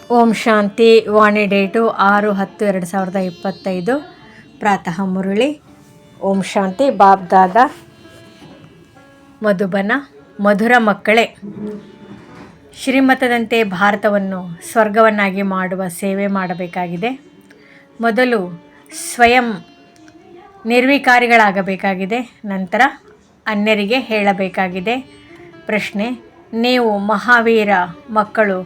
ಓಂ ಶಾಂತಿ. ವಾಣಿ date 6/10/2025 ಪ್ರಾತಃ ಮುರಳಿ. ಓಂ ಶಾಂತಿ. Bob ದಾದಾ ಮಧುಬನ. ಮಧುರ ಮಕ್ಕಳೇ, ಶ್ರೀಮತದಂತೆ ಭಾರತವನ್ನು ಸ್ವರ್ಗವನ್ನಾಗಿ ಮಾಡುವ ಸೇವೆ ಮಾಡಬೇಕಾಗಿದೆ. ಮೊದಲು ಸ್ವಯಂ ನಿರ್ವಿಕಾರಿಗಳಾಗಬೇಕಾಗಿದೆ, ನಂತರ ಅನ್ಯರಿಗೆ ಹೇಳಬೇಕಾಗಿದೆ. ಪ್ರಶ್ನೆ: ನೀವು ಮಹಾವೀರ ಮಕ್ಕಳು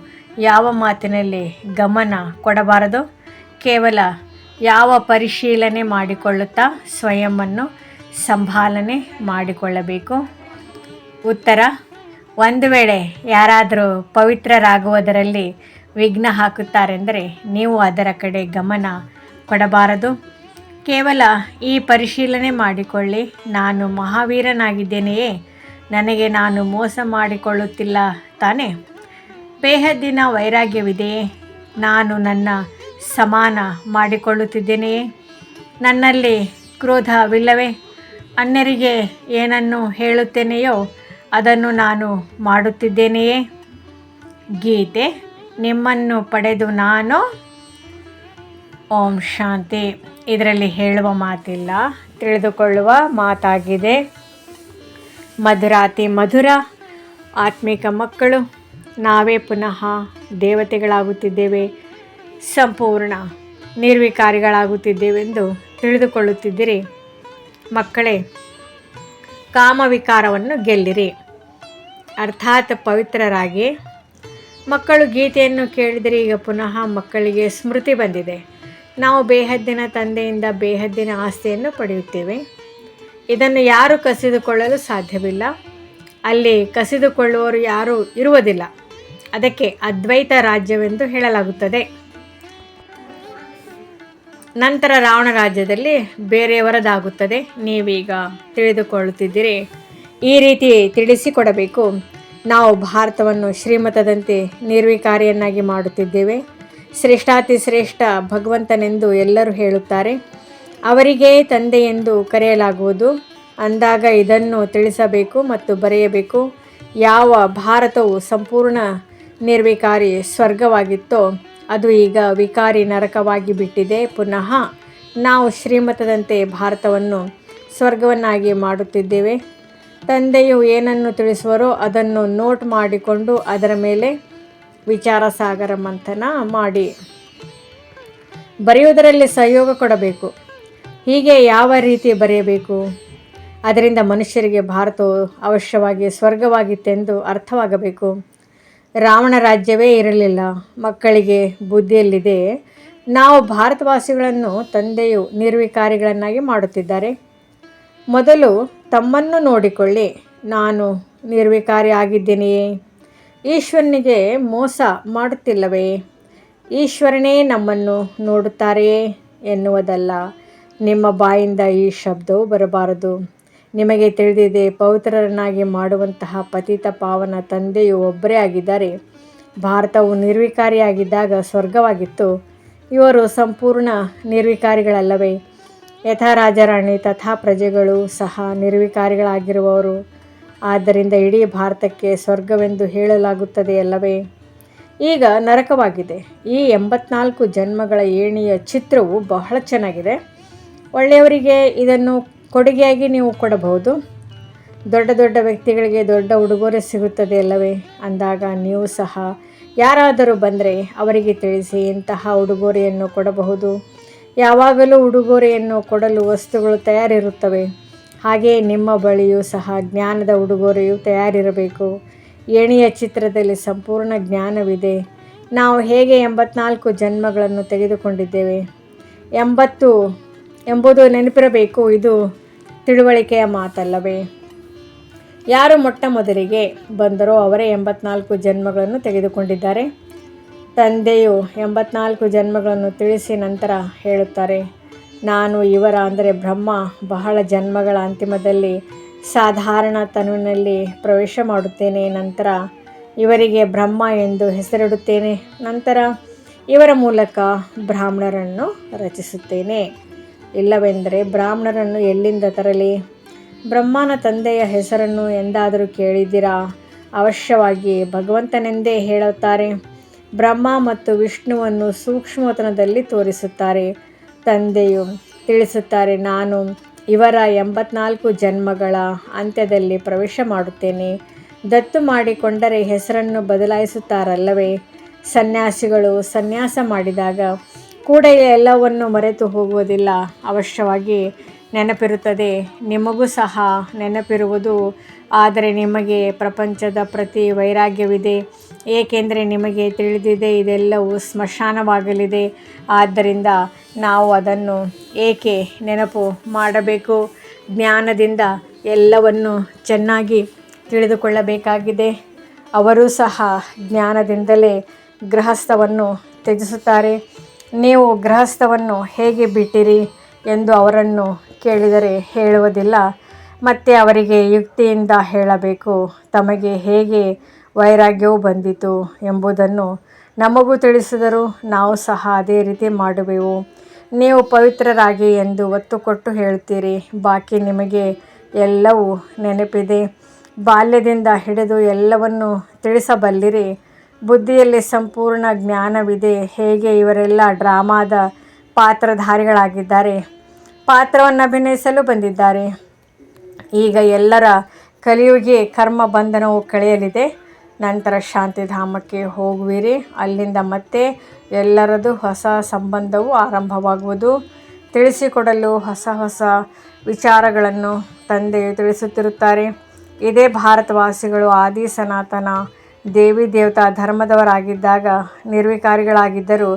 ಯಾವ ಮಾತಿನಲ್ಲಿ ಗಮನ ಕೊಡಬಾರದು? ಕೇವಲ ಯಾವ ಪರಿಶೀಲನೆ ಮಾಡಿಕೊಳ್ಳುತ್ತಾ ಸ್ವಯಂವನ್ನು ಸಂಭಾಲನೆ ಮಾಡಿಕೊಳ್ಳಬೇಕು? ಉತ್ತರ: ಒಂದು ವೇಳೆ ಯಾರಾದರೂ ಪವಿತ್ರರಾಗುವುದರಲ್ಲಿ ವಿಘ್ನ ಹಾಕುತ್ತಾರೆಂದರೆ ನೀವು ಅದರ ಕಡೆ ಗಮನ ಕೊಡಬಾರದು. ಕೇವಲ ಈ ಪರಿಶೀಲನೆ ಮಾಡಿಕೊಳ್ಳಿ: ನಾನು ಮಹಾವೀರನಾಗಿದ್ದೇನೆಯೇ? ನನಗೆ ನಾನು ಮೋಸ ಮಾಡಿಕೊಳ್ಳುತ್ತಿಲ್ಲ ತಾನೇ? ಬೇಹದ್ದಿನ ವೈರಾಗ್ಯವಿದೆಯೇ? ನಾನು ನನ್ನ ಸಮಾನ ಮಾಡಿಕೊಳ್ಳುತ್ತಿದ್ದೇನೆಯೇ? ನನ್ನಲ್ಲಿ ಕ್ರೋಧವಿಲ್ಲವೇ? ಅನ್ಯರಿಗೆ ಏನನ್ನು ಹೇಳುತ್ತೇನೆಯೋ ಅದನ್ನು ನಾನು ಮಾಡುತ್ತಿದ್ದೇನೆಯೇ? ಗೀತೆ: ನಿಮ್ಮನ್ನು ಪಡೆದು ನಾನು. ಓಂ ಶಾಂತಿ. ಇದರಲ್ಲಿ ಹೇಳುವ ಮಾತಿಲ್ಲ, ತಿಳಿದುಕೊಳ್ಳುವ ಮಾತಾಗಿದೆ. ಮಧುರಾತಿ ಮಧುರ ಆತ್ಮಿಕ ಮಕ್ಕಳು, ನಾವೇ ಪುನಃ ದೇವತೆಗಳಾಗುತ್ತಿದ್ದೇವೆ, ಸಂಪೂರ್ಣ ನಿರ್ವಿಕಾರಿಗಳಾಗುತ್ತಿದ್ದೇವೆಂದು ತಿಳಿದುಕೊಳ್ಳುತ್ತಿದ್ದೀರಿ. ಮಕ್ಕಳೇ, ಕಾಮವಿಕಾರವನ್ನು ಗೆಲ್ಲಿರಿ, ಅರ್ಥಾತ್ ಪವಿತ್ರರಾಗಿ. ಮಕ್ಕಳು ಗೀತೆಯನ್ನು ಕೇಳಿದರೆ ಈಗ ಪುನಃ ಮಕ್ಕಳಿಗೆ ಸ್ಮೃತಿ ಬಂದಿದೆ. ನಾವು ಬೇಹದ್ದಿನ ತಂದೆಯಿಂದ ಬೇಹದ್ದಿನ ಆಸ್ತಿಯನ್ನು ಪಡೆಯುತ್ತೇವೆ. ಇದನ್ನು ಯಾರೂ ಕಸಿದುಕೊಳ್ಳಲು ಸಾಧ್ಯವಿಲ್ಲ. ಅಲ್ಲಿ ಕಸಿದುಕೊಳ್ಳುವವರು ಯಾರೂ ಇರುವುದಿಲ್ಲ. ಅದಕ್ಕೆ ಅದ್ವೈತ ರಾಜ್ಯವೆಂದು ಹೇಳಲಾಗುತ್ತದೆ. ನಂತರ ರಾವಣ ರಾಜ್ಯದಲ್ಲಿ ಬೇರೆಯವರದಾಗುತ್ತದೆ. ನೀವೀಗ ತಿಳಿದುಕೊಳ್ಳುತ್ತಿದ್ದೀರಿ. ಈ ರೀತಿ ತಿಳಿಸಿಕೊಡಬೇಕು. ನಾವು ಭಾರತವನ್ನು ಶ್ರೀಮತದಂತೆ ನಿರ್ವಿಕಾರಿಯನ್ನಾಗಿ ಮಾಡುತ್ತಿದ್ದೇವೆ. ಶ್ರೇಷ್ಠಾತಿ ಶ್ರೇಷ್ಠ ಭಗವಂತನೆಂದು ಎಲ್ಲರೂ ಹೇಳುತ್ತಾರೆ. ಅವರಿಗೆ ತಂದೆ ಎಂದು ಕರೆಯಲಾಗುವುದು. ಅಂದಾಗ ಇದನ್ನು ತಿಳಿಸಬೇಕು ಮತ್ತು ಬರೆಯಬೇಕು. ಯಾವ ಭಾರತವು ಸಂಪೂರ್ಣ ನಿರ್ವಿಕಾರಿ ಸ್ವರ್ಗವಾಗಿತ್ತೋ ಅದು ಈಗ ವಿಕಾರಿ ನರಕವಾಗಿ ಬಿಟ್ಟಿದೆ. ಪುನಃ ನಾವು ಶ್ರೀಮತದಂತೆ ಭಾರತವನ್ನು ಸ್ವರ್ಗವನ್ನಾಗಿ ಮಾಡುತ್ತಿದ್ದೇವೆ. ತಂದೆಯು ಏನನ್ನು ತಿಳಿಸುವರೋ ಅದನ್ನು ನೋಟ್ ಮಾಡಿಕೊಂಡು ಅದರ ಮೇಲೆ ವಿಚಾರ ಸಾಗರ ಮಂಥನ ಮಾಡಿ ಬರೆಯುವುದರಲ್ಲಿ ಸಹಯೋಗ ಕೊಡಬೇಕು. ಹೀಗೆ ಯಾವ ರೀತಿ ಬರೆಯಬೇಕು? ಅದರಿಂದ ಮನುಷ್ಯರಿಗೆ ಭಾರತವು ಅವಶ್ಯವಾಗಿ ಸ್ವರ್ಗವಾಗಿತ್ತೆಂದು ಅರ್ಥವಾಗಬೇಕು. ರಾವಣ ರಾಜ್ಯವೇ ಇರಲಿಲ್ಲ. ಮಕ್ಕಳಿಗೆ ಬುದ್ಧಿಯಲ್ಲಿದೆ. ನಾವು ಭಾರತವಾಸಿಗಳನ್ನು ತಂದೆಯು ನಿರ್ವಿಕಾರಿಗಳನ್ನಾಗಿ ಮಾಡುತ್ತಿದ್ದಾರೆ. ಮೊದಲು ತಮ್ಮನ್ನು ನೋಡಿಕೊಳ್ಳಿ. ನಾನು ನಿರ್ವಿಕಾರಿ ಆಗಿದ್ದೇನೆಯೇ? ಈಶ್ವರನಿಗೆ ಮೋಸ ಮಾಡುತ್ತಿಲ್ಲವೇ? ಈಶ್ವರನೇ ನಮ್ಮನ್ನು ನೋಡುತ್ತಾರೆಯೇ ಎನ್ನುವುದಲ್ಲ. ನಿಮ್ಮ ಬಾಯಿಂದ ಈ ಶಬ್ದವು ಬರಬಾರದು. ನಿಮಗೆ ತಿಳಿದಿದೆ, ಪವಿತ್ರರನ್ನಾಗಿ ಮಾಡುವಂತಹ ಪತಿತ ಪಾವನ ತಂದೆಯು ಒಬ್ಬರೇ ಆಗಿದ್ದಾರೆ. ಭಾರತವು ನಿರ್ವಿಕಾರಿಯಾಗಿದ್ದಾಗ ಸ್ವರ್ಗವಾಗಿತ್ತು. ಇವರು ಸಂಪೂರ್ಣ ನಿರ್ವಿಕಾರಿಗಳಲ್ಲವೇ? ಯಥಾ ರಾಜರಾಣಿ ತಥಾ ಪ್ರಜೆಗಳು ಸಹ ನಿರ್ವಿಕಾರಿಗಳಾಗಿರುವವರು. ಆದ್ದರಿಂದ ಇಡೀ ಭಾರತಕ್ಕೆ ಸ್ವರ್ಗವೆಂದು ಹೇಳಲಾಗುತ್ತದೆಯಲ್ಲವೇ? ಈಗ ನರಕವಾಗಿದೆ. ಈ 84 ಜನ್ಮಗಳ ಏಣಿಯ ಚಿತ್ರವು ಬಹಳ ಚೆನ್ನಾಗಿದೆ. ಒಳ್ಳೆಯವರಿಗೆ ಇದನ್ನು ಕೊಡುಗೆಯಾಗಿ ನೀವು ಕೊಡಬಹುದು. ದೊಡ್ಡ ದೊಡ್ಡ ವ್ಯಕ್ತಿಗಳಿಗೆ ದೊಡ್ಡ ಉಡುಗೊರೆ ಸಿಗುತ್ತದೆ ಅಲ್ಲವೇ? ಅಂದಾಗ ನೀವು ಸಹ ಯಾರಾದರೂ ಬಂದರೆ ಅವರಿಗೆ ತಿಳಿಸಿ ಇಂತಹ ಉಡುಗೊರೆಯನ್ನು ಕೊಡಬಹುದು. ಯಾವಾಗಲೂ ಉಡುಗೊರೆಯನ್ನು ಕೊಡಲು ವಸ್ತುಗಳು ತಯಾರಿರುತ್ತವೆ. ಹಾಗೆಯೇ ನಿಮ್ಮ ಬಳಿಯೂ ಸಹ ಜ್ಞಾನದ ಉಡುಗೊರೆಯು ತಯಾರಿರಬೇಕು. ಏಣಿಯ ಚಿತ್ರದಲ್ಲಿ ಸಂಪೂರ್ಣ ಜ್ಞಾನವಿದೆ. ನಾವು ಹೇಗೆ 84 ಜನ್ಮಗಳನ್ನು ತೆಗೆದುಕೊಂಡಿದ್ದೇವೆ 80 ಎಂಬುದು ನೆನಪಿರಬೇಕು. ಇದು ತಿಳುವಳಿಕೆಯ ಮಾತಲ್ಲವೇ? ಯಾರು ಮೊಟ್ಟ ಮೊದಲಿಗೆ ಬಂದರೋ ಅವರೇ 84 ಜನ್ಮಗಳನ್ನು ತೆಗೆದುಕೊಂಡಿದ್ದಾರೆ. ತಂದೆಯು 84 ಜನ್ಮಗಳನ್ನು ತಿಳಿಸಿ ನಂತರ ಹೇಳುತ್ತಾರೆ, ನಾನು ಇವರ ಅಂದರೆ ಬ್ರಹ್ಮ ಬಹಳ ಜನ್ಮಗಳ ಅಂತಿಮದಲ್ಲಿ ಸಾಧಾರಣ ತನುವಿನಲ್ಲಿ ಪ್ರವೇಶ ಮಾಡುತ್ತೇನೆ. ನಂತರ ಇವರಿಗೆ ಬ್ರಹ್ಮ ಎಂದು ಹೆಸರಿಡುತ್ತೇನೆ. ನಂತರ ಇವರ ಮೂಲಕ ಬ್ರಾಹ್ಮಣರನ್ನು ರಚಿಸುತ್ತೇನೆ. ಇಲ್ಲವೆಂದರೆ ಬ್ರಾಹ್ಮಣರನ್ನು ಎಲ್ಲಿಂದ ತರಲಿ? ಬ್ರಹ್ಮನ ತಂದೆಯ ಹೆಸರನ್ನು ಎಂದಾದರೂ ಕೇಳಿದ್ದೀರಾ? ಅವಶ್ಯವಾಗಿ ಭಗವಂತನೆಂದೇ ಹೇಳುತ್ತಾರೆ. ಬ್ರಹ್ಮ ಮತ್ತು ವಿಷ್ಣುವನ್ನು ಸೂಕ್ಷ್ಮತನದಲ್ಲಿ ತೋರಿಸುತ್ತಾರೆ. ತಂದೆಯು ತಿಳಿಸುತ್ತಾರೆ, ನಾನು ಇವರ 84 ಜನ್ಮಗಳ ಅಂತ್ಯದಲ್ಲಿ ಪ್ರವೇಶ ಮಾಡುತ್ತೇನೆ. ದತ್ತು ಮಾಡಿಕೊಂಡರೆ ಹೆಸರನ್ನು ಬದಲಾಯಿಸುತ್ತಾರಲ್ಲವೇ? ಸನ್ಯಾಸಿಗಳು ಸನ್ಯಾಸ ಮಾಡಿದಾಗ ಕೂಡಲೇ ಎಲ್ಲವನ್ನು ಮರೆತು ಹೋಗುವುದಿಲ್ಲ, ಅವಶ್ಯವಾಗಿ ನೆನಪಿರುತ್ತದೆ. ನಿಮಗೂ ಸಹ ನೆನಪಿರುವುದು. ಆದರೆ ನಿಮಗೆ ಪ್ರಪಂಚದ ಪ್ರತಿ ವೈರಾಗ್ಯವಿದೆ, ಏಕೆಂದರೆ ನಿಮಗೆ ತಿಳಿದಿದೆ ಇದೆಲ್ಲವೂ ಸ್ಮಶಾನವಾಗಲಿದೆ. ಆದ್ದರಿಂದ ನಾವು ಅದನ್ನು ಏಕೆ ನೆನಪು ಮಾಡಬೇಕು? ಜ್ಞಾನದಿಂದ ಎಲ್ಲವನ್ನು ಚೆನ್ನಾಗಿ ತಿಳಿದುಕೊಳ್ಳಬೇಕಾಗಿದೆ. ಅವರೂ ಸಹ ಜ್ಞಾನದಿಂದಲೇ ಗೃಹಸ್ಥವನ್ನು ತ್ಯಜಿಸುತ್ತಾರೆ. ನೀವು ಗೃಹಸ್ಥವನ್ನು ಹೇಗೆ ಬಿಟ್ಟಿರಿ ಎಂದು ಅವರನ್ನು ಕೇಳಿದರೆ ಹೇಳುವುದಿಲ್ಲ. ಮತ್ತೆ ಅವರಿಗೆ ಯುಕ್ತಿಯಿಂದ ಹೇಳಬೇಕು. ತಮಗೆ ಹೇಗೆ ವೈರಾಗ್ಯವು ಬಂದಿತು ಎಂಬುದನ್ನು ನಮಗೂ ತಿಳಿಸಿದರು. ನಾವು ಸಹ ಅದೇ ರೀತಿ ಮಾಡುವೆವು. ನೀವು ಪವಿತ್ರರಾಗಿ ಎಂದು ಒತ್ತು ಕೊಟ್ಟು ಹೇಳುತ್ತೀರಿ. ಬಾಕಿ ನಿಮಗೆ ಎಲ್ಲವೂ ನೆನಪಿದೆ. ಬಾಲ್ಯದಿಂದ ಹಿಡಿದು ಎಲ್ಲವನ್ನು ತಿಳಿಸಬಲ್ಲಿರಿ. ಬುದ್ಧಿಯಲ್ಲಿ ಸಂಪೂರ್ಣ ಜ್ಞಾನವಿದೆ. ಹೇಗೆ ಇವರೆಲ್ಲ ಡ್ರಾಮಾದ ಪಾತ್ರಧಾರಿಗಳಾಗಿದ್ದಾರೆ, ಪಾತ್ರವನ್ನು ಅಭಿನಯಿಸಲು ಬಂದಿದ್ದಾರೆ. ಈಗ ಎಲ್ಲರ ಕಲಿಯುಗಿ ಕರ್ಮ ಬಂಧನವು ಕಳೆಯಲಿದೆ. ನಂತರ ಶಾಂತಿಧಾಮಕ್ಕೆ ಹೋಗುವಿರಿ. ಅಲ್ಲಿಂದ ಮತ್ತೆ ಎಲ್ಲರದು ಹೊಸ ಸಂಬಂಧವು ಆರಂಭವಾಗುವುದು. ತಿಳಿಸಿಕೊಡಲು ಹೊಸ ಹೊಸ ವಿಚಾರಗಳನ್ನು ತಂದೆಯು ತಿಳಿಸುತ್ತಿರುತ್ತಾರೆ. ಇದೇ ಭಾರತವಾಸಿಗಳು ಆದಿ ಸನಾತನ ದೇವಿ ದೇವತಾ ಧರ್ಮದವರಾಗಿದ್ದಾಗ ನಿರ್ವಿಕಾರಿಗಳಾಗಿದ್ದರು.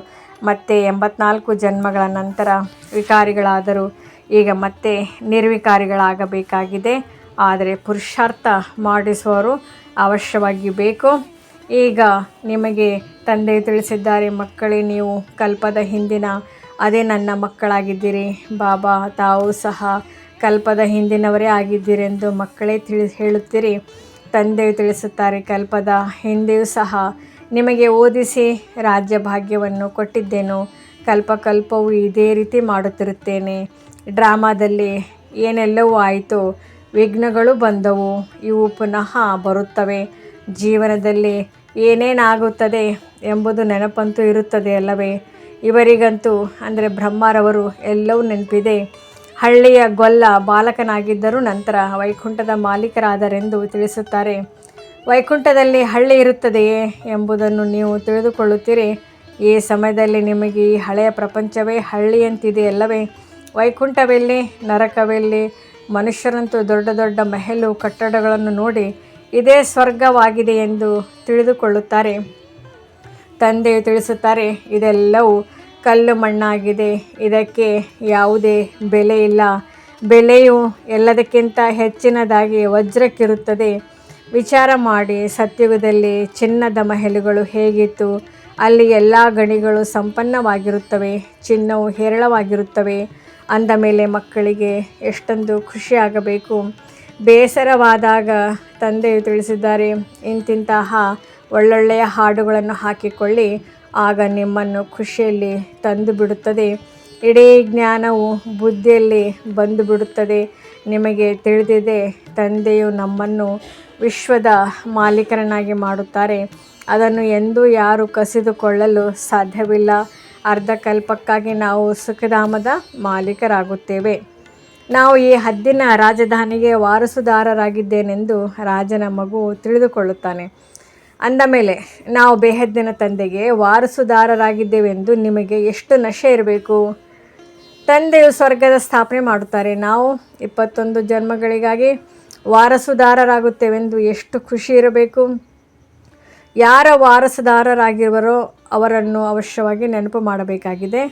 ಮತ್ತೆ 84 ಜನ್ಮಗಳ ನಂತರ ವಿಕಾರಿಗಳಾದರು. ಈಗ ಮತ್ತೆ ನಿರ್ವಿಕಾರಿಗಳಾಗಬೇಕಾಗಿದೆ. ಆದರೆ ಪುರುಷಾರ್ಥ ಮಾಡಿಸುವವರು ಅವಶ್ಯವಾಗಿ ಬೇಕು. ಈಗ ನಿಮಗೆ ತಂದೆಯು ತಿಳಿಸಿದ್ದಾರೆ, ಮಕ್ಕಳೇ, ನೀವು ಕಲ್ಪದ ಹಿಂದಿನ ಅದೇ ನನ್ನ ಮಕ್ಕಳಾಗಿದ್ದೀರಿ. ಬಾಬಾ ತಾವು ಸಹ ಕಲ್ಪದ ಹಿಂದಿನವರೇ ಆಗಿದ್ದೀರೆಂದು ಮಕ್ಕಳೇ ಹೇಳುತ್ತೀರಿ. ತಂದೆಯು ತಿಳಿಸುತ್ತಾರೆ, ಕಲ್ಪದ ಹಿಂದೆಯೂ ಸಹ ನಿಮಗೆ ಓದಿಸಿ ರಾಜ್ಯ ಭಾಗ್ಯವನ್ನು ಕೊಟ್ಟಿದ್ದೇನು. ಕಲ್ಪವೂ ಇದೇ ರೀತಿ ಮಾಡುತ್ತಿರುತ್ತೇನೆ. ಡ್ರಾಮಾದಲ್ಲಿ ಏನೆಲ್ಲವೂ ಆಯಿತು, ವಿಘ್ನಗಳು ಬಂದವು, ಇವು ಪುನಃ ಬರುತ್ತವೆ. ಜೀವನದಲ್ಲಿ ಏನೇನಾಗುತ್ತದೆ ಎಂಬುದು ನೆನಪಂತೂ ಇರುತ್ತದೆ ಅಲ್ಲವೇ? ಇವರಿಗಂತೂ ಅಂದರೆ ಬ್ರಹ್ಮರವರು ಎಲ್ಲವೂ ನೆನಪಿದೆ. ಹಳ್ಳಿಯ ಗೊಲ್ಲ ಬಾಲಕನಾಗಿದ್ದರೂ ನಂತರ ವೈಕುಂಠದ ಮಾಲೀಕರಾದರೆಂದು ತಿಳಿಸುತ್ತಾರೆ. ವೈಕುಂಠದಲ್ಲಿ ಹಳ್ಳಿ ಇರುತ್ತದೆಯೇ ಎಂಬುದನ್ನು ನೀವು ತಿಳಿದುಕೊಳ್ಳುತ್ತೀರಿ. ಈ ಸಮಯದಲ್ಲಿ ನಿಮಗೆ ಈ ಹಳೆಯ ಪ್ರಪಂಚವೇ ಹಳ್ಳಿಯಂತಿದೆಯಲ್ಲವೇ? ವೈಕುಂಠವೆಲ್ಲಿ, ನರಕವೆಲ್ಲಿ? ಮನುಷ್ಯರಂತೂ ದೊಡ್ಡ ದೊಡ್ಡ ಮೆಹಲು ಕಟ್ಟಡಗಳನ್ನು ನೋಡಿ ಇದೇ ಸ್ವರ್ಗವಾಗಿದೆ ಎಂದು ತಿಳಿದುಕೊಳ್ಳುತ್ತಾರೆ. ತಂದೆಯು ತಿಳಿಸುತ್ತಾರೆ, ಇದೆಲ್ಲವೂ ಕಲ್ಲು ಮಣ್ಣಾಗಿದೆ. ಇದಕ್ಕೆ ಯಾವುದೇ ಬೆಲೆ ಇಲ್ಲ. ಬೆಲೆಯು ಎಲ್ಲದಕ್ಕಿಂತ ಹೆಚ್ಚಿನದಾಗಿ ವಜ್ರಕ್ಕಿರುತ್ತದೆ. ವಿಚಾರ ಮಾಡಿ, ಸತ್ಯುಗದಲ್ಲಿ ಚಿನ್ನದ ಮಹಲುಗಳು ಹೇಗಿತ್ತು? ಅಲ್ಲಿ ಎಲ್ಲ ಗಣಿಗಳು ಸಂಪನ್ನವಾಗಿರುತ್ತವೆ, ಚಿನ್ನವು ಹೇರಳವಾಗಿರುತ್ತವೆ. ಅಂದ ಮೇಲೆ ಮಕ್ಕಳಿಗೆ ಎಷ್ಟೊಂದು ಖುಷಿಯಾಗಬೇಕು. ಬೇಸರವಾದಾಗ ತಂದೆಯು ತಿಳಿಸಿದ್ದಾರೆ, ಇಂತಿಂತಹ ಒಳ್ಳೊಳ್ಳೆಯ ಹಾಡುಗಳನ್ನು ಹಾಕಿಕೊಳ್ಳಿ, ಆಗ ನಿಮ್ಮನ್ನು ಖುಷಿಯಲ್ಲಿ ತಂದು ಬಿಡುತ್ತದೆ. ಇಡೀ ಜ್ಞಾನವು ಬುದ್ಧಿಯಲ್ಲಿ ಬಂದು ಬಿಡುತ್ತದೆ. ನಿಮಗೆ ತಿಳಿದಿದೆ, ತಂದೆಯು ನಮ್ಮನ್ನು ವಿಶ್ವದ ಮಾಲೀಕರನ್ನಾಗಿ ಮಾಡುತ್ತಾರೆ. ಅದನ್ನು ಎಂದೂ ಯಾರೂ ಕಸಿದುಕೊಳ್ಳಲು ಸಾಧ್ಯವಿಲ್ಲ. ಅರ್ಧಕಲ್ಪಕ್ಕಾಗಿ ನಾವು ಸುಖಧಾಮದ ಮಾಲೀಕರಾಗುತ್ತೇವೆ. ನಾವು ಈ ಹದ್ದಿನ ರಾಜಧಾನಿಗೆ ವಾರಸುದಾರರಾಗಿದ್ದೇನೆಂದು ರಾಜನ ಮಗು ತಿಳಿದುಕೊಳ್ಳುತ್ತಾನೆ. ಅಂದ ಮೇಲೆ ನಾವು ಬೇಹದ್ದಿನ ತಂದೆಗೆ ವಾರಸುದಾರರಾಗಿದ್ದೇವೆಂದು ನಿಮಗೆ ಎಷ್ಟು ನಶೆ ಇರಬೇಕು? ತಂದೆಯು ಸ್ವರ್ಗದ ಸ್ಥಾಪನೆ ಮಾಡುತ್ತಾರೆ. ನಾವು 21 ಜನ್ಮಗಳಿಗಾಗಿ ವಾರಸುದಾರರಾಗುತ್ತೇವೆಂದು ಎಷ್ಟು ಖುಷಿ ಇರಬೇಕು? ಯಾರ ವಾರಸುದಾರರಾಗಿರುವರೋ ಅವರನ್ನು ಅವಶ್ಯವಾಗಿ ನೆನಪು ಮಾಡಬೇಕಾಗಿದೆ.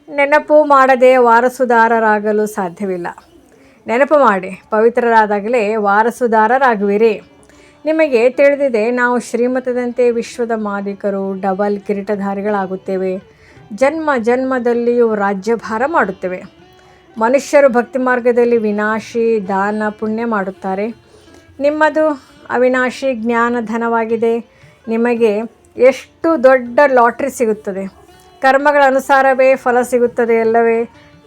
ನೆನಪು ಮಾಡದೆ ವಾರಸುದಾರರಾಗಲು ಸಾಧ್ಯವಿಲ್ಲ. ನೆನಪು ಮಾಡಿ, ಪವಿತ್ರರಾದಾಗಲೇ ವಾರಸುದಾರರಾಗುವಿರಿ. ನಿಮಗೆ ತಿಳಿದಿದೆ, ನಾವು ಶ್ರೀಮತದಂತೆ ವಿಶ್ವದ ಮಾಲೀಕರು, ಡಬಲ್ ಕಿರೀಟಧಾರಿಗಳಾಗುತ್ತೇವೆ. ಜನ್ಮ ಜನ್ಮದಲ್ಲಿಯೂ ರಾಜ್ಯಭಾರ ಮಾಡುತ್ತೇವೆ. ಮನುಷ್ಯರು ಭಕ್ತಿ ಮಾರ್ಗದಲ್ಲಿ ವಿನಾಶಿ ದಾನ ಪುಣ್ಯ ಮಾಡುತ್ತಾರೆ. ನಿಮ್ಮದು ಅವಿನಾಶಿ ಜ್ಞಾನ ಧನವಾಗಿದೆ. ನಿಮಗೆ ಎಷ್ಟು ದೊಡ್ಡ ಲಾಟ್ರಿ ಸಿಗುತ್ತದೆ. ಕರ್ಮಗಳ ಅನುಸಾರವೇ ಫಲ ಸಿಗುತ್ತದೆ ಅಲ್ಲವೇ?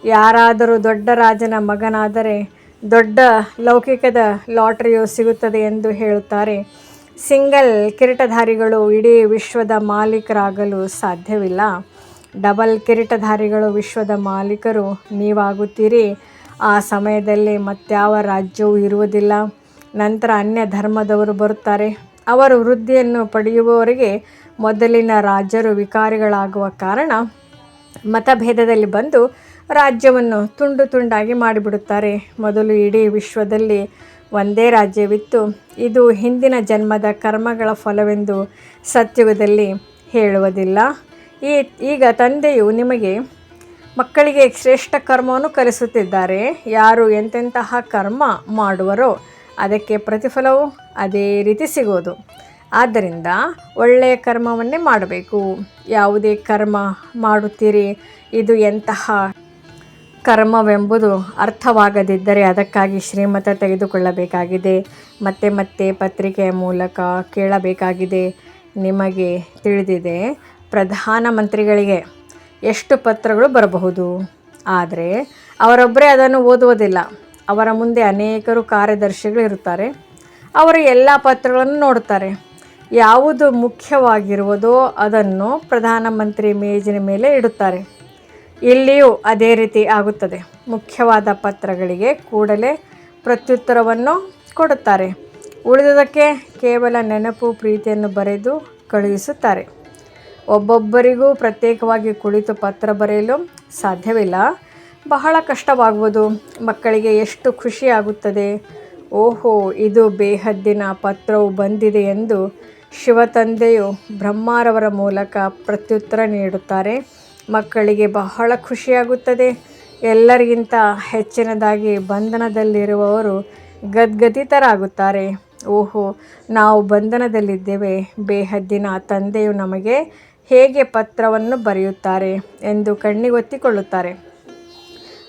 ಯಾರಾದರೂ ದೊಡ್ಡ ರಾಜನ ಮಗನಾದರೆ ದೊಡ್ಡ ಲೌಕಿಕದ ಲಾಟ್ರಿಯು ಸಿಗುತ್ತದೆ ಎಂದು ಹೇಳುತ್ತಾರೆ. ಸಿಂಗಲ್ ಕಿರೀಟಧಾರಿಗಳು ಇಡೀ ವಿಶ್ವದ ಮಾಲೀಕರಾಗಲು ಸಾಧ್ಯವಿಲ್ಲ. ಡಬಲ್ ಕಿರೀಟಧಾರಿಗಳು ವಿಶ್ವದ ಮಾಲೀಕರು ನೀವಾಗುತ್ತೀರಿ. ಆ ಸಮಯದಲ್ಲಿ ಮತ್ಯಾವ ರಾಜ್ಯವೂ ಇರುವುದಿಲ್ಲ. ನಂತರ ಅನ್ಯ ಧರ್ಮದವರು ಬರುತ್ತಾರೆ. ಅವರು ವೃದ್ಧಿಯನ್ನು ಪಡೆಯುವವರೆಗೆ ಮೊದಲಿನ ರಾಜರು ವಿಕಾರಿಗಳಾಗುವ ಕಾರಣ ಮತಭೇದದಲ್ಲಿ ಬಂದು ರಾಜ್ಯವನ್ನು ತುಂಡು ತುಂಡಾಗಿ ಮಾಡಿಬಿಡುತ್ತಾರೆ. ಮೊದಲು ಇಡೀ ವಿಶ್ವದಲ್ಲಿ ಒಂದೇ ರಾಜ್ಯವಿತ್ತು. ಇದು ಹಿಂದಿನ ಜನ್ಮದ ಕರ್ಮಗಳ ಫಲವೆಂದು ಸತ್ಯುಗದಲ್ಲಿ ಹೇಳುವುದಿಲ್ಲ. ಈಗ ತಂದೆಯು ನಿಮಗೆ ಮಕ್ಕಳಿಗೆ ಶ್ರೇಷ್ಠ ಕರ್ಮವನ್ನು ಕಲಿಸುತ್ತಿದ್ದಾರೆ. ಯಾರು ಎಂತೆಂತಹ ಕರ್ಮ ಮಾಡುವರೋ ಅದಕ್ಕೆ ಪ್ರತಿಫಲವು ಅದೇ ರೀತಿ ಸಿಗುವುದು. ಆದ್ದರಿಂದ ಒಳ್ಳೆಯ ಕರ್ಮವನ್ನೇ ಮಾಡಬೇಕು. ಯಾವುದೇ ಕರ್ಮ ಮಾಡುತ್ತೀರಿ, ಇದು ಎಂತಹ ಕರ್ಮವೆಂಬುದು ಅರ್ಥವಾಗದಿದ್ದರೆ ಅದಕ್ಕಾಗಿ ಶ್ರೀಮತ ತೆಗೆದುಕೊಳ್ಳಬೇಕಾಗಿದೆ. ಮತ್ತೆ ಮತ್ತೆ ಪತ್ರಿಕೆಯ ಮೂಲಕ ಕೇಳಬೇಕಾಗಿದೆ. ನಿಮಗೆ ತಿಳಿದಿದೆ, ಪ್ರಧಾನಮಂತ್ರಿಗಳಿಗೆ ಎಷ್ಟು ಪತ್ರಗಳು ಬರಬಹುದು. ಆದರೆ ಅವರೊಬ್ಬರೇ ಅದನ್ನು ಓದುವುದಿಲ್ಲ. ಅವರ ಮುಂದೆ ಅನೇಕರು ಕಾರ್ಯದರ್ಶಿಗಳು ಇರುತ್ತಾರೆ. ಅವರು ಎಲ್ಲ ಪತ್ರಗಳನ್ನು ನೋಡುತ್ತಾರೆ. ಯಾವುದು ಮುಖ್ಯವಾಗಿರುವುದೋ ಅದನ್ನು ಪ್ರಧಾನಮಂತ್ರಿ ಮೇಜಿನ ಮೇಲೆ ಇಡುತ್ತಾರೆ. ಇಲ್ಲಿಯೂ ಅದೇ ರೀತಿ ಆಗುತ್ತದೆ. ಮುಖ್ಯವಾದ ಪತ್ರಗಳಿಗೆ ಕೂಡಲೇ ಪ್ರತ್ಯುತ್ತರವನ್ನು ಕೊಡುತ್ತಾರೆ. ಉಳಿದುದಕ್ಕೆ ಕೇವಲ ನೆನಪು ಪ್ರೀತಿಯನ್ನು ಬರೆದು ಕಳುಹಿಸುತ್ತಾರೆ. ಒಬ್ಬೊಬ್ಬರಿಗೂ ಪ್ರತ್ಯೇಕವಾಗಿ ಕುಳಿತು ಪತ್ರ ಬರೆಯಲು ಸಾಧ್ಯವಿಲ್ಲ. ಬಹಳ ಕಷ್ಟವಾಗುವುದು. ಮಕ್ಕಳಿಗೆ ಎಷ್ಟು ಖುಷಿಯಾಗುತ್ತದೆ. ಓಹೋ, ಇದು ಬೇಹದ್ದಿನ ಪತ್ರವು ಬಂದಿದೆ ಎಂದು ಶಿವತಂದೆಯು ಬ್ರಹ್ಮರವರ ಮೂಲಕ ಪ್ರತ್ಯುತ್ತರ ನೀಡುತ್ತಾರೆ. ಮಕ್ಕಳಿಗೆ ಬಹಳ ಖುಷಿಯಾಗುತ್ತದೆ. ಎಲ್ಲರಿಗಿಂತ ಹೆಚ್ಚಿನದಾಗಿ ಬಂಧನದಲ್ಲಿರುವವರು ಗದ್ಗದಿತರಾಗುತ್ತಾರೆ. ಓಹೋ, ನಾವು ಬಂಧನದಲ್ಲಿದ್ದೇವೆ. ಬೇಹದ್ದಿನ ತಂದೆಯು ನಮಗೆ ಹೇಗೆ ಪತ್ರವನ್ನು ಬರೆಯುತ್ತಾರೆ ಎಂದು ಕಣ್ಣಿಗೊತ್ತಿಕೊಳ್ಳುತ್ತಾರೆ.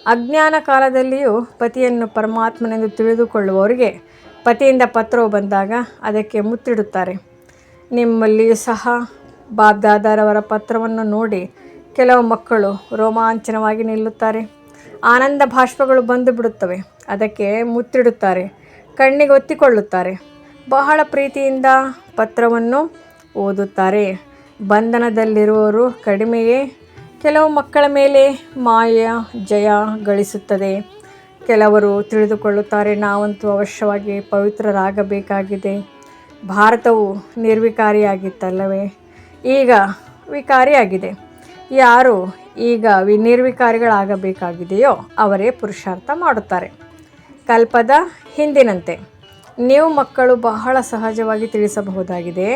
ಅಜ್ಞಾನ ಕಾಲದಲ್ಲಿಯೂ ಪತಿಯನ್ನು ಪರಮಾತ್ಮನೆಂದು ತಿಳಿದುಕೊಳ್ಳುವವರಿಗೆ ಪತಿಯಿಂದ ಪತ್ರವು ಬಂದಾಗ ಅದಕ್ಕೆ ಮುತ್ತಿಡುತ್ತಾರೆ. ನಿಮ್ಮಲ್ಲಿಯೂ ಸಹ ಬಾಬ್ದಾದರವರ ಪತ್ರವನ್ನು ನೋಡಿ ಕೆಲವು ಮಕ್ಕಳು ರೋಮಾಂಚನವಾಗಿ ನಿಲ್ಲುತ್ತಾರೆ. ಆನಂದ ಭಾಷ್ಪಗಳು ಬಂದು ಬಿಡುತ್ತವೆ. ಅದಕ್ಕೆ ಮುತ್ತಿಡುತ್ತಾರೆ, ಕಣ್ಣಿಗೆ ಒತ್ತಿಕೊಳ್ಳುತ್ತಾರೆ. ಬಹಳ ಪ್ರೀತಿಯಿಂದ ಪತ್ರವನ್ನು ಓದುತ್ತಾರೆ. ಬಂಧನದಲ್ಲಿರುವವರು ಕಡಿಮೆಯೇ. ಕೆಲವು ಮಕ್ಕಳ ಮೇಲೆ ಮಾಯ ಜಯ ಗಳಿಸುತ್ತದೆ. ಕೆಲವರು ತಿಳಿದುಕೊಳ್ಳುತ್ತಾರೆ, ನಾವಂತೂ ಅವಶ್ಯವಾಗಿ ಪವಿತ್ರರಾಗಬೇಕಾಗಿದೆ. ಭಾರತವು ನಿರ್ವಿಕಾರಿಯಾಗಿತ್ತಲ್ಲವೇ, ಈಗ ವಿಕಾರಿಯಾಗಿದೆ. ಯಾರು ಈಗ ನಿರ್ವಿಕಾರಿಗಳಾಗಬೇಕಾಗಿದೆಯೋ ಅವರೇ ಪುರುಷಾರ್ಥ ಮಾಡುತ್ತಾರೆ. ಕಲ್ಪದ ಹಿಂದಿನಂತೆ ನೀವು ಮಕ್ಕಳು ಬಹಳ ಸಹಜವಾಗಿ ತಿಳಿಸಬಹುದಾಗಿದೆ.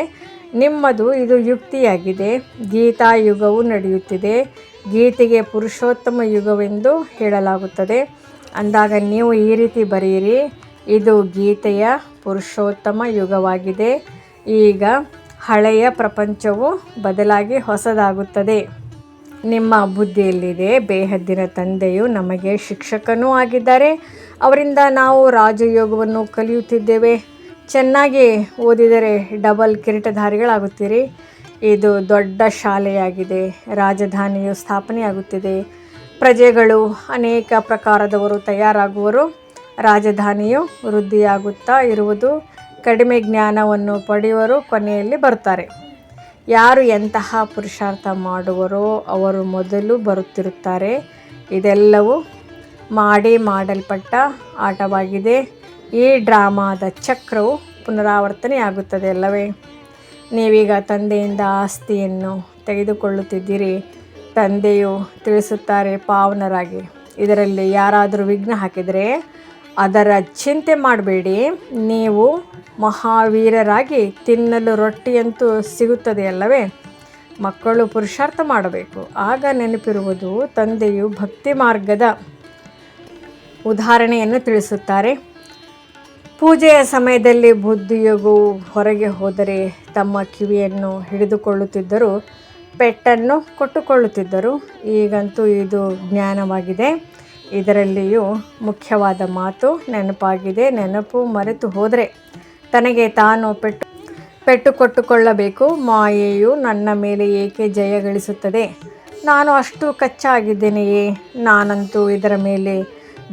ನಿಮ್ಮದು ಇದು ಯುಕ್ತಿಯಾಗಿದೆ. ಗೀತಾಯುಗವು ನಡೆಯುತ್ತಿದೆ. ಗೀತೆಗೆ ಪುರುಷೋತ್ತಮ ಯುಗವೆಂದು ಹೇಳಲಾಗುತ್ತದೆ. ಅಂದಾಗ ನೀವು ಈ ರೀತಿ ಬರೆಯಿರಿ, ಇದು ಗೀತೆಯ ಪುರುಷೋತ್ತಮ ಯುಗವಾಗಿದೆ. ಈಗ ಹಳೆಯ ಪ್ರಪಂಚವು ಬದಲಾಗಿ ಹೊಸದಾಗುತ್ತದೆ. ನಿಮ್ಮ ಬುದ್ಧಿಯಲ್ಲಿದೆ, ಬೇಹದ್ದಿನ ತಂದೆಯು ನಮಗೆ ಶಿಕ್ಷಕನೂ ಆಗಿದ್ದಾರೆ. ಅವರಿಂದ ನಾವು ರಾಜಯೋಗವನ್ನು ಕಲಿಯುತ್ತಿದ್ದೇವೆ. ಚೆನ್ನಾಗಿ ಓದಿದರೆ ಡಬಲ್ ಕಿರೀಟಧಾರಿಗಳಾಗುತ್ತೀರಿ. ಇದು ದೊಡ್ಡ ಶಾಲೆಯಾಗಿದೆ. ರಾಜಧಾನಿಯು ಸ್ಥಾಪನೆಯಾಗುತ್ತಿದೆ. ಪ್ರಜೆಗಳು ಅನೇಕ ಪ್ರಕಾರದವರು ತಯಾರಾಗುವರು. ರಾಜಧಾನಿಯು ವೃದ್ಧಿಯಾಗುತ್ತಾ ಇರುವುದು. ಕಡಿಮೆ ಜ್ಞಾನವನ್ನು ಪಡೆಯುವರು ಕೊನೆಯಲ್ಲಿ ಬರುತ್ತಾರೆ. ಯಾರು ಎಂತಹ ಪುರುಷಾರ್ಥ ಮಾಡುವರೋ ಅವರು ಮೊದಲು ಬರುತ್ತಿರುತ್ತಾರೆ. ಇದೆಲ್ಲವೂ ಮಾಡಲ್ಪಟ್ಟ ಆಟವಾಗಿದೆ. ಈ ಡ್ರಾಮಾದ ಚಕ್ರವು ಪುನರಾವರ್ತನೆಯಾಗುತ್ತದೆ ಅಲ್ಲವೇ. ನೀವೀಗ ತಂದೆಯಿಂದ ಆಸ್ತಿಯನ್ನು ತೆಗೆದುಕೊಳ್ಳುತ್ತಿದ್ದೀರಿ. ತಂದೆಯು ತಿಳಿಸುತ್ತಾರೆ, ಪಾವನರಾಗಿ. ಇದರಲ್ಲಿ ಯಾರಾದರೂ ವಿಘ್ನ ಹಾಕಿದರೆ ಅದರ ಚಿಂತೆ ಮಾಡಬೇಡಿ. ನೀವು ಮಹಾವೀರರಾಗಿ ತಿನ್ನಲು ರೊಟ್ಟಿಯಂತೂ ಸಿಗುತ್ತದೆಯಲ್ಲವೇ. ಮಕ್ಕಳು ಪುರುಷಾರ್ಥ ಮಾಡಬೇಕು. ಆಗ ನೆನಪಿರುವುದು, ತಂದೆಯು ಭಕ್ತಿ ಮಾರ್ಗದ ಉದಾಹರಣೆಯನ್ನು ತಿಳಿಸುತ್ತಾರೆ. ಪೂಜೆಯ ಸಮಯದಲ್ಲಿ ಬುದ್ಧಿಯೋಗವು ಹೊರಗೆ ಹೋದರೆ ತಮ್ಮ ಕಿವಿಯನ್ನು ಹಿಡಿದುಕೊಳ್ಳುತ್ತಿದ್ದರು, ಪೆಟ್ಟನ್ನು ಕೊಟ್ಟುಕೊಳ್ಳುತ್ತಿದ್ದರು. ಈಗಂತೂ ಇದು ಜ್ಞಾನವಾಗಿದೆ. ಇದರಲ್ಲಿಯೂ ಮುಖ್ಯವಾದ ಮಾತು ನೆನಪಾಗಿದೆ. ನೆನಪು ಮರೆತು ಹೋದರೆ ತನಗೆ ತಾನು ಪೆಟ್ಟು ಕೊಟ್ಟುಕೊಳ್ಳಬೇಕು. ಮಾಯೆಯು ನನ್ನ ಮೇಲೆ ಏಕೆ ಜಯ ಗಳಿಸುತ್ತದೆ? ನಾನು ಅಷ್ಟು ಕಚ್ಚಾ ಆಗಿದ್ದೇನೆಯೇ? ನಾನಂತೂ ಇದರ ಮೇಲೆ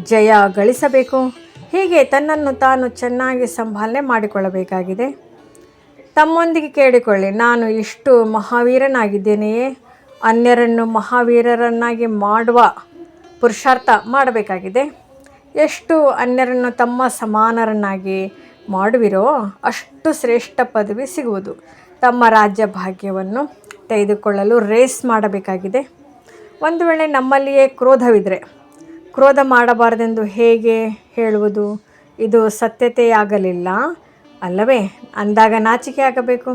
ಜಯ ಗಳಿಸಬೇಕು. ಹೀಗೆ ತನ್ನನ್ನು ತಾನು ಚೆನ್ನಾಗಿ ಸಂಭಾಲನೆ ಮಾಡಿಕೊಳ್ಳಬೇಕಾಗಿದೆ. ತಮ್ಮೊಂದಿಗೆ ಕೇಳಿಕೊಳ್ಳಿ, ನಾನು ಇಷ್ಟು ಮಹಾವೀರನಾಗಿದ್ದೇನೆಯೇ? ಅನ್ಯರನ್ನು ಮಹಾವೀರರನ್ನಾಗಿ ಮಾಡುವ ಪುರುಷಾರ್ಥ ಮಾಡಬೇಕಾಗಿದೆ. ಎಷ್ಟು ಅನ್ಯರನ್ನು ತಮ್ಮ ಸಮಾನರನ್ನಾಗಿ ಮಾಡುವಿರೋ ಅಷ್ಟು ಶ್ರೇಷ್ಠ ಪದವಿ ಸಿಗುವುದು. ತಮ್ಮ ರಾಜ್ಯ ಭಾಗ್ಯವನ್ನು ತೆಗೆದುಕೊಳ್ಳಲು ರೇಸ್ ಮಾಡಬೇಕಾಗಿದೆ. ಒಂದು ವೇಳೆ ನಮ್ಮಲ್ಲಿಯೇ ಕ್ರೋಧವಿದ್ದರೆ ಕ್ರೋಧ ಮಾಡಬಾರದೆಂದು ಹೇಗೆ ಹೇಳುವುದು? ಇದು ಸತ್ಯತೆಯಾಗಲಿಲ್ಲ ಅಲ್ಲವೇ? ಅಂದಾಗ ನಾಚಿಕೆ ಆಗಬೇಕು.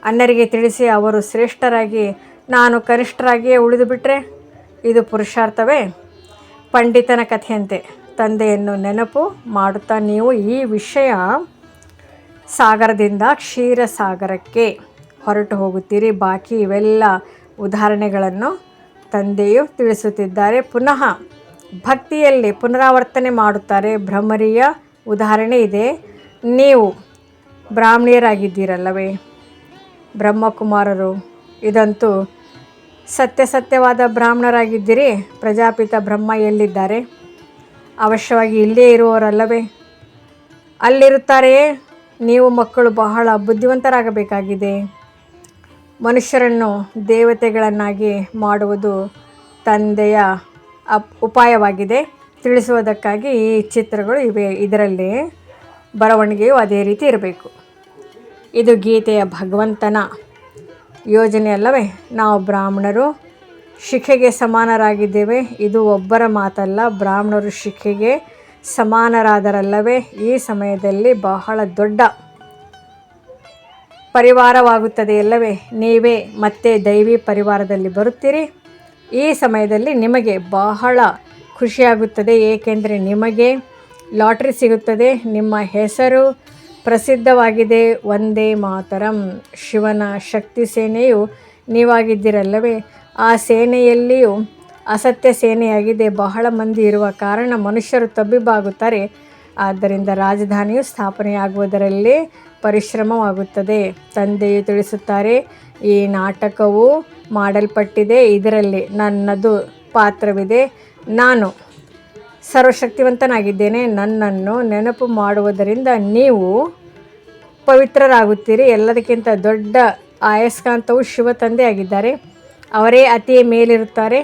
ಅನ್ಯರಿಗೆ ತಿಳಿಸಿ ಅವರು ಶ್ರೇಷ್ಠರಾಗಿ ನಾನು ಕನಿಷ್ಠರಾಗಿಯೇ ಉಳಿದು ಬಿಟ್ಟರೆ ಇದು ಪುರುಷಾರ್ಥವೇ? ಪಂಡಿತನ ಕಥೆಯಂತೆ ತಂದೆಯನ್ನು ನೆನಪು ಮಾಡುತ್ತಾ ನೀವು ಈ ವಿಷಯ ಸಾಗರದಿಂದ ಕ್ಷೀರಸಾಗರಕ್ಕೆ ಹೊರಟು ಹೋಗುತ್ತೀರಿ. ಬಾಕಿ ಇವೆಲ್ಲ ಉದಾಹರಣೆಗಳನ್ನು ತಂದೆಯು ತಿಳಿಸುತ್ತಿದ್ದಾರೆ. ಪುನಃ ಭಕ್ತಿಯಲ್ಲಿ ಪುನರಾವರ್ತನೆ ಮಾಡುತ್ತಾರೆ. ಭ್ರಮರಿಯ ಉದಾಹರಣೆ ಇದೆ. ನೀವು ಬ್ರಾಹ್ಮಣಿಯರಾಗಿದ್ದೀರಲ್ಲವೇ, ಬ್ರಹ್ಮಕುಮಾರರು. ಇದಂತೂ ಸತ್ಯವಾದ ಬ್ರಾಹ್ಮಣರಾಗಿದ್ದೀರಿ. ಪ್ರಜಾಪಿತ ಬ್ರಹ್ಮ ಎಲ್ಲಿದ್ದಾರೆ? ಅವಶ್ಯವಾಗಿ ಇಲ್ಲೇ ಇರುವವರಲ್ಲವೇ? ಅಲ್ಲಿರುತ್ತಾರೆಯೇ? ನೀವು ಮಕ್ಕಳು ಬಹಳ ಬುದ್ಧಿವಂತರಾಗಬೇಕಾಗಿದೆ. ಮನುಷ್ಯರನ್ನು ದೇವತೆಗಳನ್ನಾಗಿ ಮಾಡುವುದು ತಂದೆಯ ಉಪಾಯವಾಗಿದೆ. ತಿಳಿಸುವುದಕ್ಕಾಗಿ ಈ ಚಿತ್ರಗಳು ಇವೆ. ಇದರಲ್ಲಿ ಬರವಣಿಗೆಯು ಅದೇ ರೀತಿ ಇರಬೇಕು. ಇದು ಗೀತೆಯ ಭಗವಂತನ ಯೋಜನೆ ಅಲ್ಲವೇ? ನಾವು ಬ್ರಾಹ್ಮಣರು ಶಿಖೆಗೆ ಸಮಾನರಾಗಿದ್ದೇವೆ. ಇದು ಒಬ್ಬರ ಮಾತಲ್ಲ. ಬ್ರಾಹ್ಮಣರು ಶಿಖೆಗೆ ಸಮಾನರಾದರಲ್ಲವೇ ಈ ಸಮಯದಲ್ಲಿ ಬಹಳ ದೊಡ್ಡ ಪರಿವಾರವಾಗುತ್ತದೆ ಅಲ್ಲವೇ? ನೀವೇ ಮತ್ತೆ ದೈವಿ ಪರಿವಾರದಲ್ಲಿ ಬರುತ್ತೀರಿ. ಈ ಸಮಯದಲ್ಲಿ ನಿಮಗೆ ಬಹಳ ಖುಷಿಯಾಗುತ್ತದೆ, ಏಕೆಂದರೆ ನಿಮಗೆ ಲಾಟ್ರಿ ಸಿಗುತ್ತದೆ. ನಿಮ್ಮ ಹೆಸರು ಪ್ರಸಿದ್ಧವಾಗಿದೆ. ವಂದೇ ಮಾತರಂ. ಶಿವನ ಶಕ್ತಿ ಸೇನೆಯು ನೀವಾಗಿದ್ದೀರಲ್ಲವೇ? ಆ ಸೇನೆಯಲ್ಲಿಯೂ ಅಸತ್ಯ ಸೇನೆಯಾಗಿದೆ. ಬಹಳ ಮಂದಿ ಇರುವ ಕಾರಣ ಮನುಷ್ಯರು ತಬ್ಬಿಬ್ಬಾಗುತ್ತಾರೆ. ಆದ್ದರಿಂದ ರಾಜಧಾನಿಯು ಸ್ಥಾಪನೆಯಾಗುವುದರಲ್ಲಿ ಪರಿಶ್ರಮವಾಗುತ್ತದೆ. ತಂದೆಯು ತಿಳಿಸುತ್ತಾರೆ, ಈ ನಾಟಕವು ಮಾಡಲ್ಪಟ್ಟಿದೆ. ಇದರಲ್ಲಿ ನನ್ನದು ಪಾತ್ರವಿದೆ. ನಾನು ಸರ್ವಶಕ್ತಿವಂತನಾಗಿದ್ದೇನೆ. ನನ್ನನ್ನು ನೆನಪು ಮಾಡುವುದರಿಂದ ನೀವು ಪವಿತ್ರರಾಗುತ್ತೀರಿ. ಎಲ್ಲದಕ್ಕಿಂತ ದೊಡ್ಡ ಆಯಸ್ಕಾಂತವು ಶಿವ ತಂದೆಯಾಗಿದ್ದಾರೆ. ಅವರೇ ಅತಿ ಮೇಲಿರುತ್ತಾರೆ.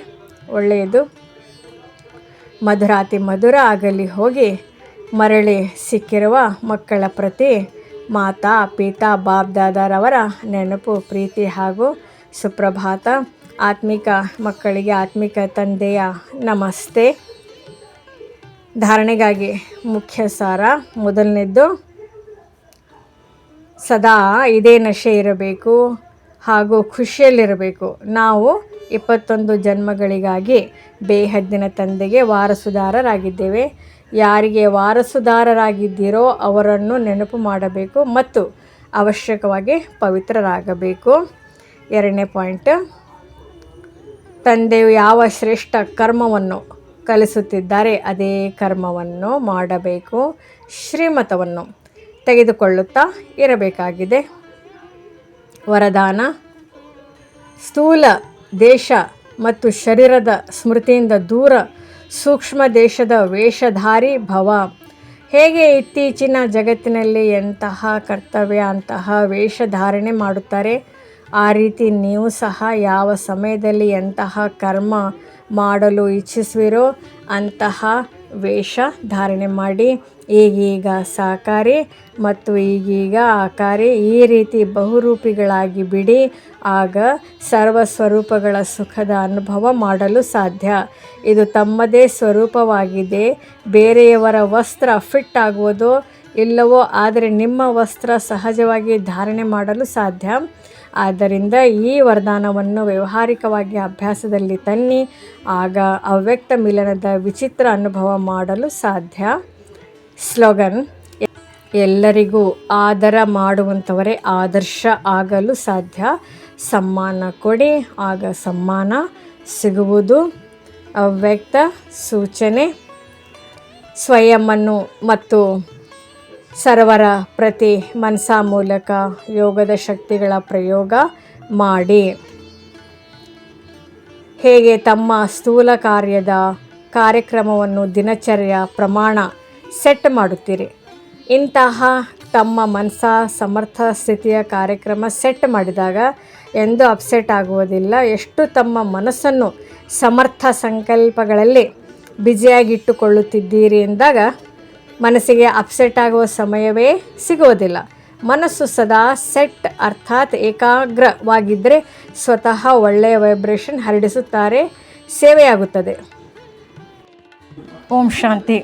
ಒಳ್ಳೆಯದು. ಮಧುರಾತಿ ಮಧುರ ಆಗಲಿ ಹೋಗಿ ಮರಳಿ ಸಿಕ್ಕಿರುವ ಮಕ್ಕಳ ಪ್ರತಿ ಮಾತಾ ಪಿತಾ ಬಾಪ್ ದಾದಾರವರ ನೆನಪು, ಪ್ರೀತಿ ಹಾಗೂ ಸುಪ್ರಭಾತ. ಆತ್ಮಿಕ ಮಕ್ಕಳಿಗೆ ಆತ್ಮಿಕ ತಂದೆಯ ನಮಸ್ತೆ. ಧಾರಣೆಗಾಗಿ ಮುಖ್ಯ ಸಾರ. ಮೊದಲನೇದ್ದು, ಸದಾ ಇದೇ ನಶೆ ಇರಬೇಕು ಹಾಗೂ ಖುಷಿಯಲ್ಲಿರಬೇಕು. ನಾವು 21 ಜನ್ಮಗಳಿಗಾಗಿ ಬೇಹದ್ದಿನ ತಂದೆಗೆ ವಾರಸುದಾರರಾಗಿದ್ದೇವೆ. ಯಾರಿಗೆ ವಾರಸುದಾರರಾಗಿದ್ದೀರೋ ಅವರನ್ನು ನೆನಪು ಮಾಡಬೇಕು ಮತ್ತು ಅವಶ್ಯಕವಾಗಿ ಪವಿತ್ರರಾಗಬೇಕು. 2ನೇ ಪಾಯಿಂಟ್, ತಂದೆಯು ಯಾವ ಶ್ರೇಷ್ಠ ಕರ್ಮವನ್ನು ಕಲಿಸುತ್ತಿದ್ದಾರೆ ಅದೇ ಕರ್ಮವನ್ನು ಮಾಡಬೇಕು. ಶ್ರೀಮತವನ್ನು ತೆಗೆದುಕೊಳ್ಳುತ್ತಾ ಇರಬೇಕಾಗಿದೆ. ವರದಾನ: ಸ್ಥೂಲ ದೇಶ ಮತ್ತು ಶರೀರದ ಸ್ಮೃತಿಯಿಂದ ದೂರ ಸೂಕ್ಷ್ಮ ದೇಶದ ವೇಷಧಾರಿ ಭವ. ಹೇಗೆ ಇತ್ತೀಚಿನ ಜಗತ್ತಿನಲ್ಲಿ ಎಂತಹ ಕರ್ತವ್ಯ ಅಂತಹ ವೇಷಧಾರಣೆ ಮಾಡುತ್ತಾರೆ, ಆ ರೀತಿ ನೀವು ಸಹ ಯಾವ ಸಮಯದಲ್ಲಿ ಎಂತಹ ಕರ್ಮ ಮಾಡಲು ಇಚ್ಛಿಸುವಿರೋ ಅಂತಹ ವೇಷ ಧಾರಣೆ ಮಾಡಿ. ಈಗೀಗ ಸಾಕಾರಿ ಮತ್ತು ಈಗೀಗ ಆಕಾರಿ, ಈ ರೀತಿ ಬಹುರೂಪಿಗಳಾಗಿ ಬಿಡಿ. ಆಗ ಸರ್ವಸ್ವರೂಪಗಳ ಸುಖದ ಅನುಭವ ಮಾಡಲು ಸಾಧ್ಯ. ಇದು ತಮ್ಮದೇ ಸ್ವರೂಪವಾಗಿದೆ. ಬೇರೆಯವರ ವಸ್ತ್ರ ಫಿಟ್ ಆಗುವುದೋ ಇಲ್ಲವೋ, ಆದರೆ ನಿಮ್ಮ ವಸ್ತ್ರ ಸಹಜವಾಗಿ ಧಾರಣೆ ಮಾಡಲು ಸಾಧ್ಯ. ಆದ್ದರಿಂದ ಈ ವರದಾನವನ್ನು ವ್ಯಾವಹಾರಿಕವಾಗಿ ಅಭ್ಯಾಸದಲ್ಲಿ ತನ್ನಿ. ಆಗ ಅವ್ಯಕ್ತ ಮಿಲನದ ವಿಚಿತ್ರ ಅನುಭವ ಮಾಡಲು ಸಾಧ್ಯ. ಸ್ಲೋಗನ್: ಎಲ್ಲರಿಗೂ ಆದರ ಮಾಡುವಂಥವರೇ ಆದರ್ಶ ಆಗಲು ಸಾಧ್ಯ. ಸಮ್ಮಾನ ಕೊಡಿ, ಆಗ ಸಮ್ಮಾನ ಸಿಗುವುದು. ಅವ್ಯಕ್ತ ಸೂಚನೆ: ಸ್ವಯಂವನ್ನು ಮತ್ತು ಸರ್ವರ ಪ್ರತಿ ಮನಸಾ ಮೂಲಕ ಯೋಗದ ಶಕ್ತಿಗಳ ಪ್ರಯೋಗ ಮಾಡಿ. ಹೇಗೆ ತಮ್ಮ ಸ್ಥೂಲ ಕಾರ್ಯದ ಕಾರ್ಯಕ್ರಮವನ್ನು ದಿನಚರ್ಯ ಪ್ರಮಾಣ ಸೆಟ್ ಮಾಡುತ್ತೀರಿ, ಇಂತಹ ತಮ್ಮ ಮನಸ ಸಮರ್ಥ ಸ್ಥಿತಿಯ ಕಾರ್ಯಕ್ರಮ ಸೆಟ್ ಮಾಡಿದಾಗ ಎಂದೂ ಅಪ್ಸೆಟ್ ಆಗುವುದಿಲ್ಲ. ಎಷ್ಟು ತಮ್ಮ ಮನಸ್ಸನ್ನು ಸಮರ್ಥ ಸಂಕಲ್ಪಗಳಲ್ಲಿ ಬ್ಯುಸಿಯಾಗಿಟ್ಟುಕೊಳ್ಳುತ್ತಿದ್ದೀರಿ ಎಂದಾಗ ಮನಸ್ಸಿಗೆ ಅಪ್ಸೆಟ್ ಆಗುವ ಸಮಯವೇ ಸಿಗುವುದಿಲ್ಲ. ಮನಸ್ಸು ಸದಾ ಸೆಟ್ ಅರ್ಥಾತ್ ಏಕಾಗ್ರವಾಗಿದ್ದರೆ ಸ್ವತಃ ಒಳ್ಳೆಯ ವೈಬ್ರೇಷನ್ ಹರಡಿಸುತ್ತಾರೆ, ಸೇವೆಯಾಗುತ್ತದೆ. ಓಂ ಶಾಂತಿ.